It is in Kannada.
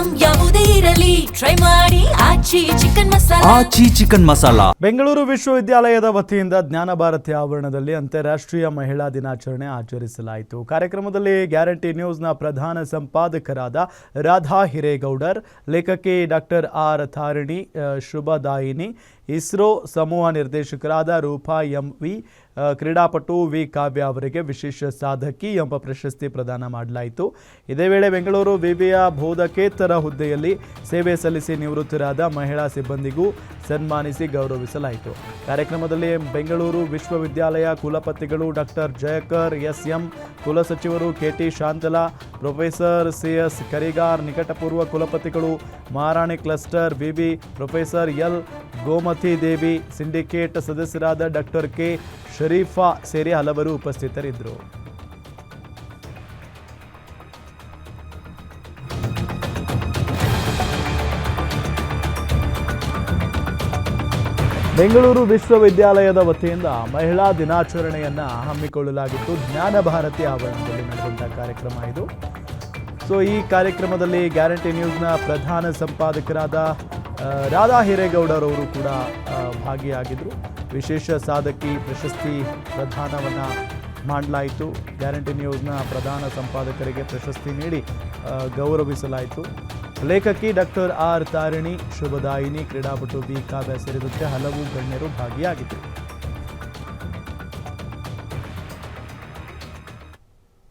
ಐಟಂ ಯಾವುದೇ ಇರಲಿ ಟ್ರೈ ಮಾಡಿ ಆಚಿ ಚಿಕನ್ ಮಸಾಲಾ. ಬೆಂಗಳೂರು ವಿಶ್ವವಿದ್ಯಾಲಯದ ವತಿಯಿಂದ ಜ್ಞಾನ ಭಾರತಿ ಆವರಣದಲ್ಲಿ ಅಂತಾರಾಷ್ಟ್ರೀಯ ಮಹಿಳಾ ದಿನಾಚರಣೆ ಆಚರಿಸಲಾಯಿತು. ಕಾರ್ಯಕ್ರಮದಲ್ಲಿ ಗ್ಯಾರಂಟಿ ನ್ಯೂಸ್ನ ಪ್ರಧಾನ ಸಂಪಾದಕರಾದ ರಾಧಾ ಹಿರೇಗೌಡರ್, ಲೇಖಕಿ ಡಾಕ್ಟರ್ ಆರ್ ತಾರಿಣಿ ಶುಭದಾಯಿನಿ, ಇಸ್ರೋ ಸಮೂಹ ನಿರ್ದೇಶಕರಾದ ರೂಪಾ ಎಂವಿ, ಕ್ರೀಡಾಪಟು ವಿ ಕಾವ್ಯ ಅವರಿಗೆ ವಿಶೇಷ ಸಾಧಕಿ ಎಂಬ ಪ್ರಶಸ್ತಿ ಪ್ರದಾನ ಮಾಡಲಾಯಿತು. ಇದೇ ವೇಳೆ ಬೆಂಗಳೂರು ವಿವಿಯ ಬೋಧಕೇತರ ಹುದ್ದೆಯಲ್ಲಿ ಸೇವೆ ಸಲ್ಲಿಸಿ ನಿವೃತ್ತರಾದ ಮಹಿಳಾ ಸಿಬ್ಬಂದಿಗೂ ಸನ್ಮಾನಿಸಿ ಗೌರವಿಸಲಾಯಿತು. ಕಾರ್ಯಕ್ರಮದಲ್ಲಿ ಬೆಂಗಳೂರು ವಿಶ್ವವಿದ್ಯಾಲಯ ಕುಲಪತಿಗಳು ಡಾಕ್ಟರ್ ಜಯಕರ್ ಎಸ್ಎಂ, ಕುಲಸಚಿವರು KT Shantala, professor CS Karigar, ನಿಕಟಪೂರ್ವ ಕುಲಪತಿಗಳು ಮಹಾರಾಣಿ ಕ್ಲಸ್ಟರ್ ವಿವಿ, professor L Gomathi Devi, syndicate ಸದಸ್ಯರಾದ ಡಾಕ್ಟರ್ ಕೆ ಶರೀಫಾ ಸೇರಿ ಹಲವರು ಉಪಸ್ಥಿತರಿದ್ದರು. ಬೆಂಗಳೂರು ವಿಶ್ವವಿದ್ಯಾಲಯದ ವತಿಯಿಂದ ಮಹಿಳಾ ದಿನಾಚರಣೆಯನ್ನು ಹಮ್ಮಿಕೊಳ್ಳಲಾಗಿತ್ತು. ಜ್ಞಾನ ಭಾರತಿ ಆವರಣದಲ್ಲಿ ನಡೆದಂಥ ಕಾರ್ಯಕ್ರಮ ಇದು. ಈ ಕಾರ್ಯಕ್ರಮದಲ್ಲಿ ಗ್ಯಾರಂಟಿ ನ್ಯೂಸ್ನ ಪ್ರಧಾನ ಸಂಪಾದಕರಾದ ರಾಧಾ ಹಿರೇಗೌಡರ್ ಅವರು ಕೂಡ ಭಾಗಿಯಾಗಿದ್ದರು. ವಿಶೇಷ ಸಾಧಕಿ ಪ್ರಶಸ್ತಿ ಪ್ರದಾನವನ್ನು ಮಾಡಲಾಯಿತು. ಗ್ಯಾರಂಟಿ ನ್ಯೂಸ್ನ ಪ್ರಧಾನ ಸಂಪಾದಕರಿಗೆ ಪ್ರಶಸ್ತಿ ನೀಡಿ ಗೌರವಿಸಲಾಯಿತು. ಲೇಖಕಿ ಡಾಕ್ಟರ್ ಆರ್ ತಾರಿಣಿ ಶುಭದಾಯಿನಿ, ಕ್ರೀಡಾಪಟು ಬಿ ಕಾವ್ಯ ಸೇರಿದಂತೆ ಹಲವು ಗಣ್ಯರು ಭಾಗಿಯಾಗಿದ್ದರು.